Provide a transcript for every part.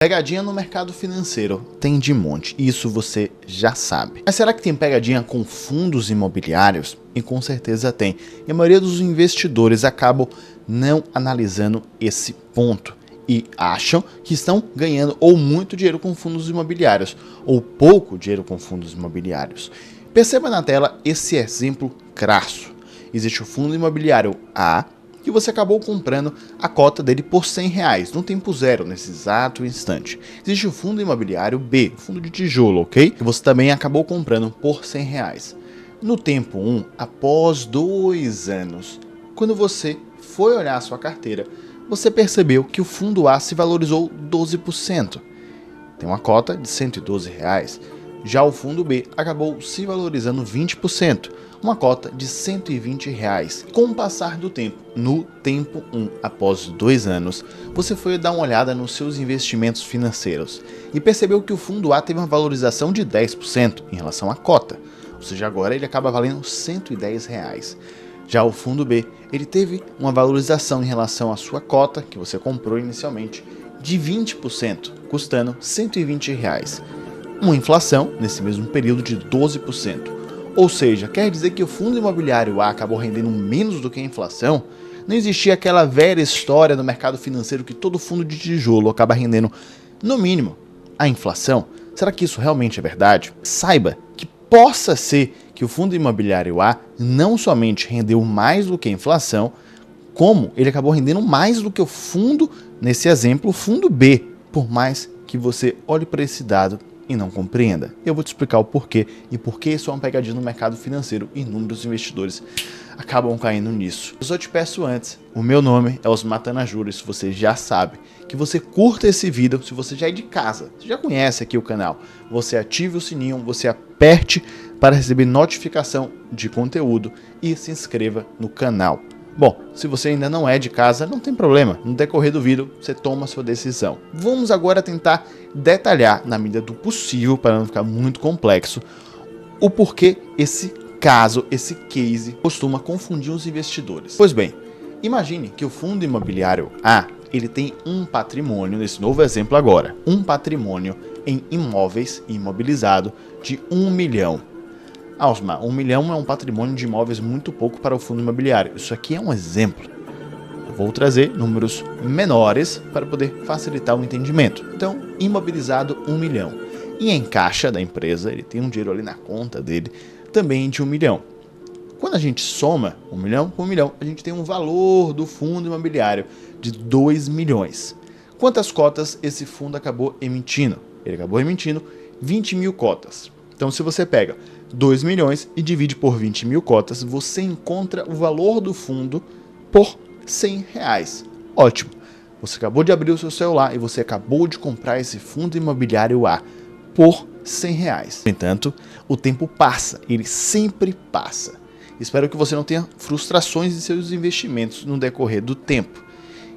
Pegadinha no mercado financeiro tem de monte, isso você já sabe. Mas será que tem pegadinha com fundos imobiliários? E com certeza tem. E a maioria dos investidores acabam não analisando esse ponto e acham que estão ganhando ou muito dinheiro com fundos imobiliários ou pouco dinheiro com fundos imobiliários. Perceba na tela esse exemplo crasso. Existe o fundo imobiliário A, que você acabou comprando a cota dele por R$100, no tempo zero, nesse exato instante. Existe o fundo imobiliário B, fundo de tijolo, ok? Que você também acabou comprando por R$100. No tempo 1, após 2 anos, quando você foi olhar a sua carteira, você percebeu que o fundo A se valorizou 12%. Tem uma cota de R$112. Já o fundo B acabou se valorizando 20%, uma cota de R$120. Com o passar do tempo, no tempo 1, após 2 anos, você foi dar uma olhada nos seus investimentos financeiros e percebeu que o fundo A teve uma valorização de 10% em relação à cota, ou seja, agora ele acaba valendo R$110. Já o fundo B, ele teve uma valorização em relação à sua cota, que você comprou inicialmente, de 20%, custando R$120. Uma inflação, nesse mesmo período, de 12%. Ou seja, quer dizer que o fundo imobiliário A acabou rendendo menos do que a inflação? Não existia aquela velha história no mercado financeiro que todo fundo de tijolo acaba rendendo, no mínimo, a inflação? Será que isso realmente é verdade? Saiba que possa ser que o fundo imobiliário A não somente rendeu mais do que a inflação, como ele acabou rendendo mais do que o fundo, nesse exemplo, o fundo B, por mais que você olhe para esse dado e não compreenda. Eu vou te explicar o porquê e por que isso é uma pegadinha no mercado financeiro e inúmeros investidores acabam caindo nisso. Eu só te peço antes, o meu nome é Osmar Tanajura, isso você já sabe, que você curta esse vídeo, se você já é de casa, você já conhece aqui o canal, você ative o sininho, você aperte para receber notificação de conteúdo e se inscreva no canal. Bom, se você ainda não é de casa, não tem problema, no decorrer do vídeo você toma a sua decisão. Vamos agora tentar detalhar, na medida do possível, para não ficar muito complexo, o porquê esse caso, esse case, costuma confundir os investidores. Pois bem, imagine que o fundo imobiliário A, ele tem um patrimônio, nesse novo exemplo agora, um patrimônio em imóveis imobilizado de 1 milhão. Osmar, 1 milhão é um patrimônio de imóveis muito pouco para o fundo imobiliário. Isso aqui é um exemplo. Eu vou trazer números menores para poder facilitar o entendimento. Então, imobilizado 1 milhão. E em caixa da empresa, ele tem um dinheiro ali na conta dele, também de 1 milhão. Quando a gente soma 1 milhão com 1 milhão, a gente tem um valor do fundo imobiliário de 2 milhões. Quantas cotas esse fundo acabou emitindo? Ele acabou emitindo 20 mil cotas. Então, se você pega 2 milhões e divide por 20 mil cotas, você encontra o valor do fundo por R$100. Ótimo! Você acabou de abrir o seu celular e você acabou de comprar esse fundo imobiliário A por R$100. No entanto, o tempo passa, ele sempre passa. Espero que você não tenha frustrações em seus investimentos no decorrer do tempo.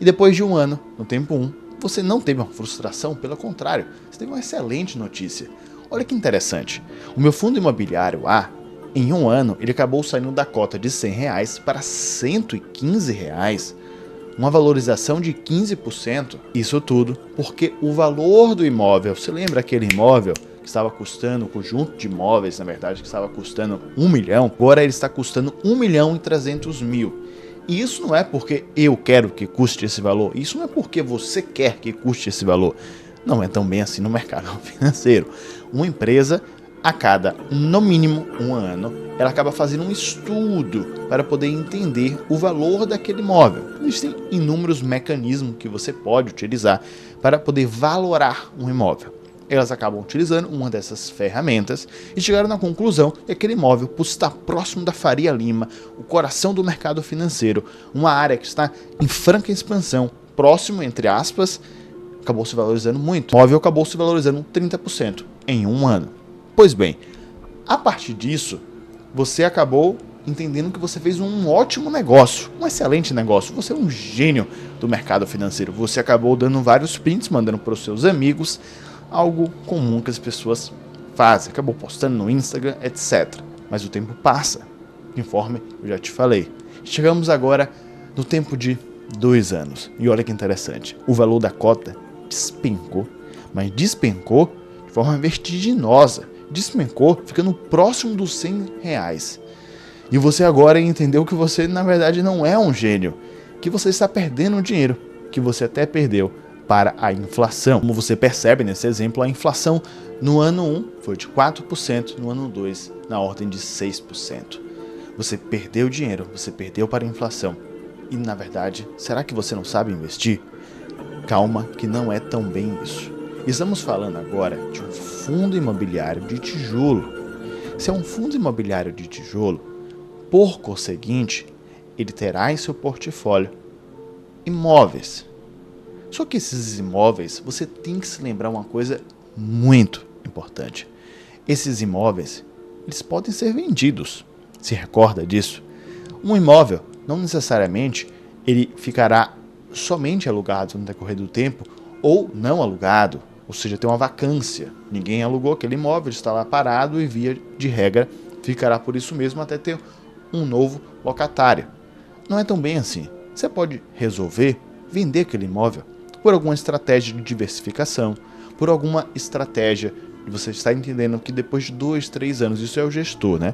E depois de um ano, no tempo 1, você não teve uma frustração, pelo contrário, você teve uma excelente notícia. Olha que interessante, o meu fundo imobiliário A, em um ano, ele acabou saindo da cota de R$100 para R$115, uma valorização de 15%. Isso tudo porque o valor do imóvel, você lembra aquele imóvel que estava custando, o conjunto de imóveis, na verdade, que estava custando 1 milhão, agora ele está custando 1.300.000. E isso não é porque eu quero que custe esse valor, isso não é porque você quer que custe esse valor. Não é tão bem assim no mercado financeiro. Uma empresa, a cada, no mínimo, um ano, ela acaba fazendo um estudo para poder entender o valor daquele imóvel. Existem inúmeros mecanismos que você pode utilizar para poder valorar um imóvel. Elas acabam utilizando uma dessas ferramentas e chegaram na conclusão que aquele imóvel, por estar próximo da Faria Lima, o coração do mercado financeiro, uma área que está em franca expansão, próximo, entre aspas, acabou se valorizando muito. O imóvel acabou se valorizando 30% em um ano. Pois bem, a partir disso, você acabou entendendo que você fez um ótimo negócio, um excelente negócio. Você é um gênio do mercado financeiro. Você acabou dando vários prints, mandando para os seus amigos, algo comum que as pessoas fazem. Acabou postando no Instagram, etc. Mas o tempo passa, conforme eu já te falei. Chegamos agora no tempo de 2 anos. E olha que interessante, o valor da cota despencou mas despencou de forma vertiginosa. Despencou ficando próximo dos R$100. E você agora entendeu que você na verdade não é um gênio, que você está perdendo dinheiro, que você até perdeu para a inflação. Como você percebe nesse exemplo, a inflação no ano 1 foi de 4%, no ano 2 na ordem de 6%. Você perdeu dinheiro, você perdeu para a inflação. E na verdade, será que você não sabe investir? Calma, que não é tão bem isso. Estamos falando agora de um fundo imobiliário de tijolo. Se é um fundo imobiliário de tijolo, por conseguinte, ele terá em seu portfólio imóveis. Só que esses imóveis, você tem que se lembrar uma coisa muito importante. Esses imóveis, eles podem ser vendidos. Se recorda disso? Um imóvel, não necessariamente, ele ficará somente alugado no decorrer do tempo ou não alugado, ou seja, tem uma vacância. Ninguém alugou aquele imóvel, está lá parado e via de regra ficará por isso mesmo até ter um novo locatário. Não é tão bem assim. Você pode resolver vender aquele imóvel por alguma estratégia de diversificação, por alguma estratégia de você estar entendendo que depois de 2, 3 anos, isso é o gestor, né?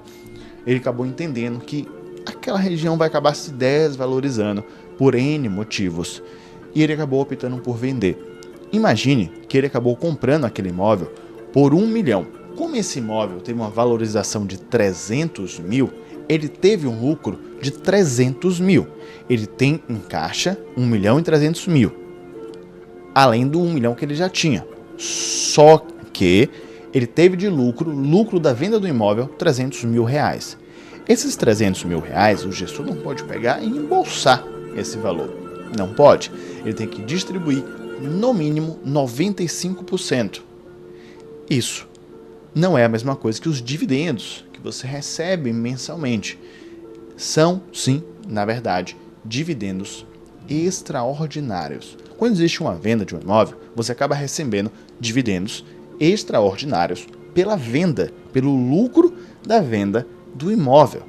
Ele acabou entendendo que aquela região vai acabar se desvalorizando por N motivos e ele acabou optando por vender. Imagine que ele acabou comprando aquele imóvel por 1 milhão. Como esse imóvel teve uma valorização de 300 mil, ele teve um lucro de 300 mil. Ele tem em caixa 1 milhão e 300 mil, além do 1 milhão que ele já tinha. Só que ele teve de lucro da venda do imóvel, 300 mil reais. Esses 300 mil reais, o gestor não pode pegar e embolsar esse valor. Não pode. Ele tem que distribuir, no mínimo, 95%. Isso não é a mesma coisa que os dividendos que você recebe mensalmente. São, sim, na verdade, dividendos extraordinários. Quando existe uma venda de um imóvel, você acaba recebendo dividendos extraordinários pela venda, pelo lucro da venda do imóvel.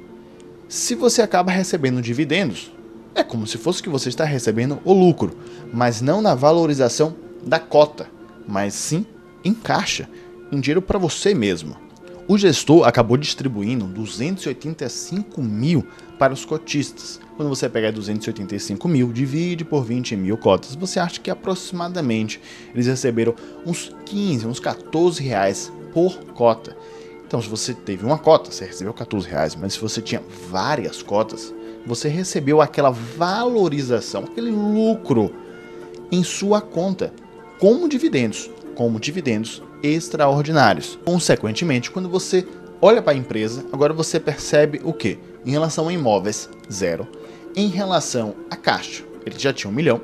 Se você acaba recebendo dividendos, é como se fosse que você está recebendo o lucro, mas não na valorização da cota, mas sim em caixa, em dinheiro para você mesmo. O gestor acabou distribuindo 285 mil para os cotistas. Quando você pega 285 mil, divide por 20 mil cotas, você acha que aproximadamente eles receberam uns 15, uns 14 reais por cota. Então, se você teve uma cota, você recebeu 14 reais, mas se você tinha várias cotas, você recebeu aquela valorização, aquele lucro em sua conta, como dividendos extraordinários. Consequentemente, quando você olha para a empresa, agora você percebe o quê? Em relação a imóveis, 0. Em relação a caixa, ele já tinha 1 milhão,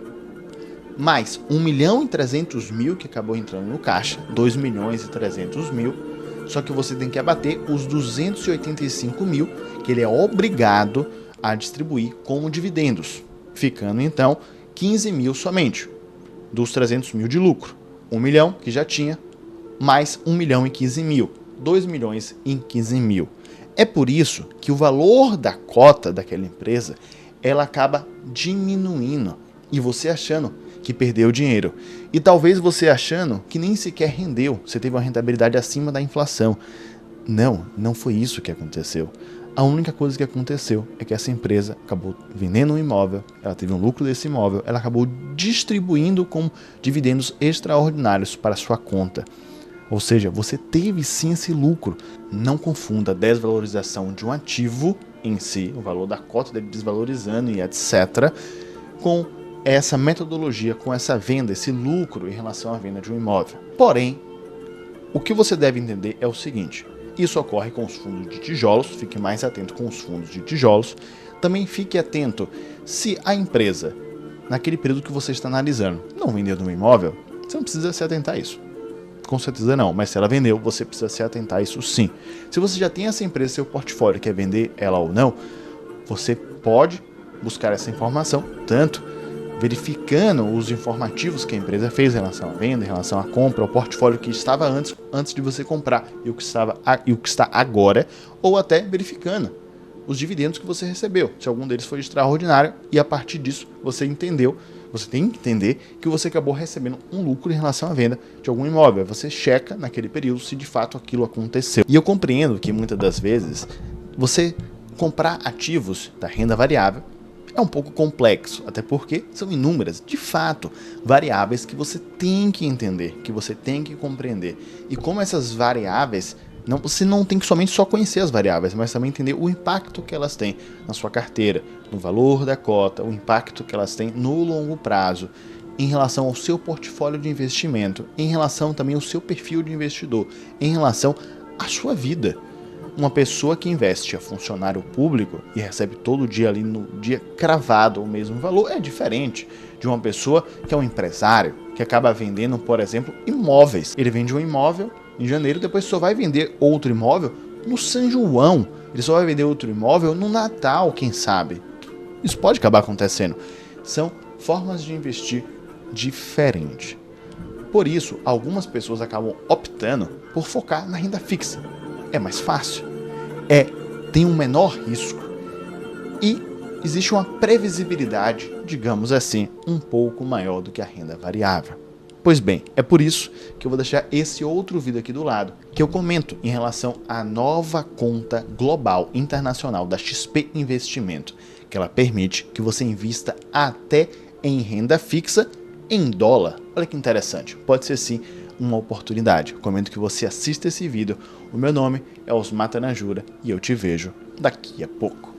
mais 1 milhão e 300 mil que acabou entrando no caixa, 2 milhões e 300 mil, só que você tem que abater os 285 mil que ele é obrigado a distribuir como dividendos, ficando então 15 mil somente, dos 300 mil de lucro. 1 milhão que já tinha, mais 1 milhão e 15 mil, 2 milhões e 15 mil. É por isso que o valor da cota daquela empresa, ela acaba diminuindo, e você achando que perdeu dinheiro. E talvez você achando que nem sequer rendeu, você teve uma rentabilidade acima da inflação. Não foi isso que aconteceu. A única coisa que aconteceu é que essa empresa acabou vendendo um imóvel, ela teve um lucro desse imóvel, ela acabou distribuindo com dividendos extraordinários para sua conta. Ou seja, você teve sim esse lucro. Não confunda a desvalorização de um ativo em si, o valor da cota dele desvalorizando e etc., com essa metodologia, com essa venda, esse lucro em relação à venda de um imóvel. Porém, o que você deve entender é o seguinte: isso ocorre com os fundos de tijolos, fique mais atento com os fundos de tijolos. Também fique atento se a empresa, naquele período que você está analisando, não vendeu um imóvel, você não precisa se atentar a isso. Com certeza não, mas se ela vendeu, você precisa se atentar a isso sim. Se você já tem essa empresa, seu portfólio, quer vender ela ou não, você pode buscar essa informação, tanto verificando os informativos que a empresa fez em relação à venda, em relação à compra, o portfólio que estava antes de você comprar e o que está agora, ou até verificando os dividendos que você recebeu, se algum deles foi extraordinário, e a partir disso você entendeu Você tem que entender que você acabou recebendo um lucro em relação à venda de algum imóvel. Você checa naquele período se de fato aquilo aconteceu. E eu compreendo que muitas das vezes você comprar ativos da renda variável é um pouco complexo, até porque são inúmeras, de fato, variáveis que você tem que entender, que você tem que compreender. E como essas variáveis, você não tem que somente só conhecer as variáveis, mas também entender o impacto que elas têm na sua carteira, no valor da cota, o impacto que elas têm no longo prazo, em relação ao seu portfólio de investimento, em relação também ao seu perfil de investidor, em relação à sua vida. Uma pessoa que investe a funcionário público e recebe todo dia ali no dia cravado o mesmo valor é diferente de uma pessoa que é um empresário, que acaba vendendo, por exemplo, imóveis. Ele vende um imóvel em janeiro, depois só vai vender outro imóvel no São João. Ele só vai vender outro imóvel no Natal, quem sabe. Isso pode acabar acontecendo. São formas de investir diferentes. Por isso, algumas pessoas acabam optando por focar na renda fixa. É mais fácil, tem um menor risco e existe uma previsibilidade, digamos assim, um pouco maior do que a renda variável. Pois bem, é por isso que eu vou deixar esse outro vídeo aqui do lado, que eu comento em relação à nova conta global internacional da XP Investimento, que ela permite que você invista até em renda fixa em dólar. Olha que interessante, pode ser sim uma oportunidade. Eu comento que você assista esse vídeo. O meu nome é Osmar Tanajura e eu te vejo daqui a pouco.